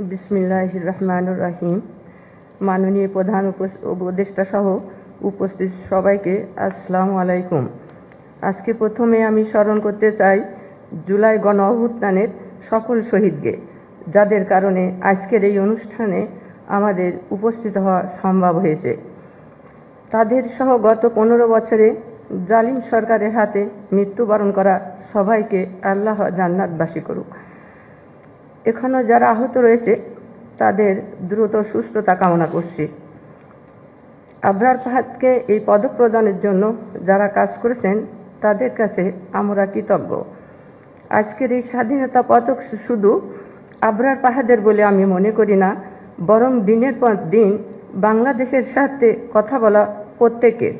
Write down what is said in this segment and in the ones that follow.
বিসমিল্লাহির রহমানির রহিম। মাননীয় প্রধান উপদেষ্টা সহ উপস্থিত সবাইকে আসসালামু আলাইকুম। আজকে প্রথমে আমি স্মরণ করতে চাই জুলাই গণ অভ্যুত্থানের সকল শহীদকে, যাদের কারণে আজকের এই অনুষ্ঠানে আমাদের উপস্থিত হওয়া সম্ভব হয়েছে। তাদের সহ গত 15 বছরে জালিম সরকারের হাতে মৃত্যুবরণ করা সবাইকে আল্লাহ জান্নাতবাসী করুক। এখনও যারা আহত রয়েছে তাদের দ্রুত সুস্থতা কামনা করছি। আবরার ফাহাদকে এই পদক প্রদানের জন্য যারা কাজ করেছেন তাদের কাছে আমরা কৃতজ্ঞ। আজকের এই স্বাধীনতা পদক শুধু আবরার ফাহাদের বলে আমি মনে করি না, বরং দিনের পর দিন বাংলাদেশের সাথে কথা বলা প্রত্যেকের।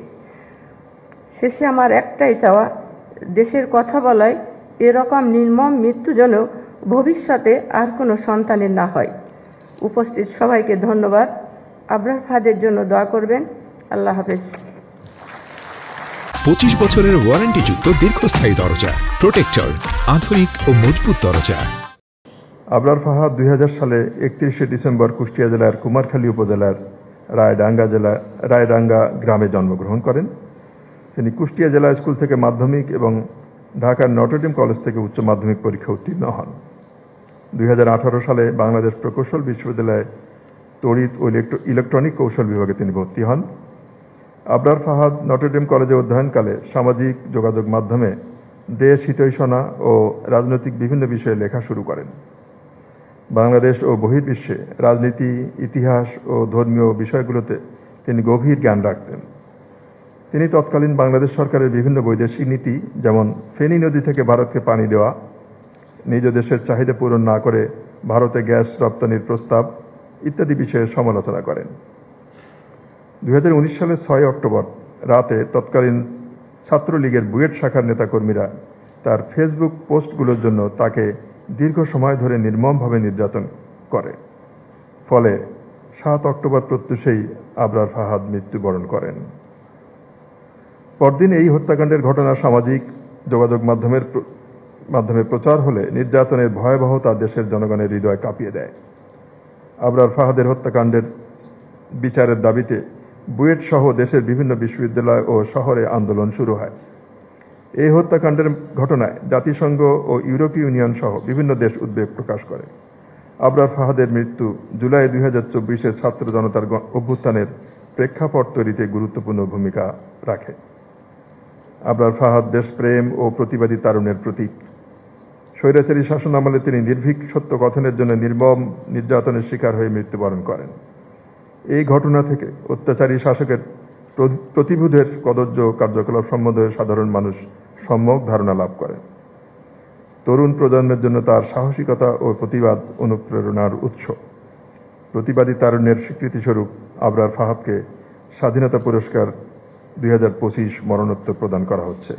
শেষে আমার একটাই চাওয়া, দেশের কথা বলায় এরকম নির্মম মৃত্যু যেন ভবিষ্যতে আর কোনো সন্তানের না হয়। উপস্থিত সবাইকে ধন্যবাদ। আবরার ফাহাদের জন্য দোয়া করবেন। আল্লাহ হাফেজ। 25 বছরের ওয়ারেন্টিযুক্ত দীর্ঘস্থায়ী দরজা প্রোটেক্টর, আধুনিক ও মজবুত দরজা। আবরার ফাহাদ 2000 সালে 31শে ডিসেম্বর কুষ্টিয়া জেলার কুমারখালী উপজেলার রায়ডাঙ্গা গ্রামে জন্মগ্রহণ করেন। তিনি কুষ্টিয়া জেলা স্কুল থেকে মাধ্যমিক এবং ঢাকার নটরডেম কলেজ থেকে উচ্চ মাধ্যমিক পরীক্ষা উত্তীর্ণ হন। 2018 সালে বাংলাদেশ প্রকৌশল বিশ্ববিদ্যালয়ে তড়িৎ ও ইলেকট্রনিক কৌশল বিভাগে তিনি ভর্তি হন। আবরার ফাহাদ নটরডেম কলেজে অধ্যয়নকালে সামাজিক যোগাযোগ মাধ্যমে দেশ হিতৈষণা ও রাজনৈতিক বিভিন্ন বিষয়ে লেখা শুরু করেন। বাংলাদেশ ও বহির্বিশ্বে রাজনীতি, ইতিহাস ও ধর্মীয় বিষয়গুলোতে তিনি গভীর জ্ঞান রাখতেন। তিনি তৎকালীন বাংলাদেশ সরকারের বিভিন্ন বৈদেশিক নীতি, যেমন ফেনী নদী থেকে ভারতকে পানি দেওয়া, নিজ দেশের চাহিদা পূরণ না করে ভারতে গ্যাস রপ্তানির প্রস্তাব ইত্যাদি বিষয়ে সমালোচনা করেন। 2019 সালের 6 অক্টোবর রাতে তৎকালীন ছাত্রলীগের বুয়েট শাখার নেতাকর্মীরা তার ফেসবুক পোস্টগুলোর জন্য তাকে দীর্ঘ সময় ধরে নির্মমভাবে নির্যাতন করে। ফলে 7 অক্টোবর প্রত্যুষেই আবরার ফাহাদ মৃত্যুবরণ করেন। পরদিন এই হত্যাকাণ্ডের ঘটনা সামাজিক যোগাযোগ মাধ্যমে প্রচার হলে নির্যাতনের ভয়াবহতা দেশের জনগণের হৃদয় কাঁপিয়ে দেয়। আবরার ফাহাদের হত্যাকাণ্ডের বিচারের দাবিতে বুয়েট সহ দেশের বিভিন্ন বিশ্ববিদ্যালয় ও শহরে আন্দোলন শুরু হয়। এই হত্যাকাণ্ডের ঘটনায় জাতিসংঘ ও ইউরোপীয় ইউনিয়ন সহ বিভিন্ন দেশ উদ্বেগ প্রকাশ করে। আবরার ফাহাদের মৃত্যু জুলাই 2024-এর ছাত্র জনতার অভ্যুত্থানের প্রেক্ষাপট তৈরিতে গুরুত্বপূর্ণ ভূমিকা রাখে। আবরার ফাহাদ দেশপ্রেম ও প্রতিবাদী তারুণ্যের প্রতীক। স্বৈরাচারী শাসন আমলে তিনি নির্ভীক সত্য কথনের জন্য নির্মম নির্যাতনের শিকার হয়ে মৃত্যুবরণ করেন। এই ঘটনা থেকে অত্যাচারী শাসকের প্রতিশোধের কদর্য কার্যকলাপ সম্বন্ধে সাধারণ মানুষ সম্যক ধারণা লাভ করেন। তরুণ প্রজন্মের জন্য তার সাহসিকতা ও প্রতিবাদ অনুপ্রেরণার উৎস। প্রতিবাদী তারুণ্যের স্বীকৃতিস্বরূপ আবরার ফাহাদকে স্বাধীনতা পুরস্কার 2025 মরণোত্তর প্রদান করা হচ্ছে।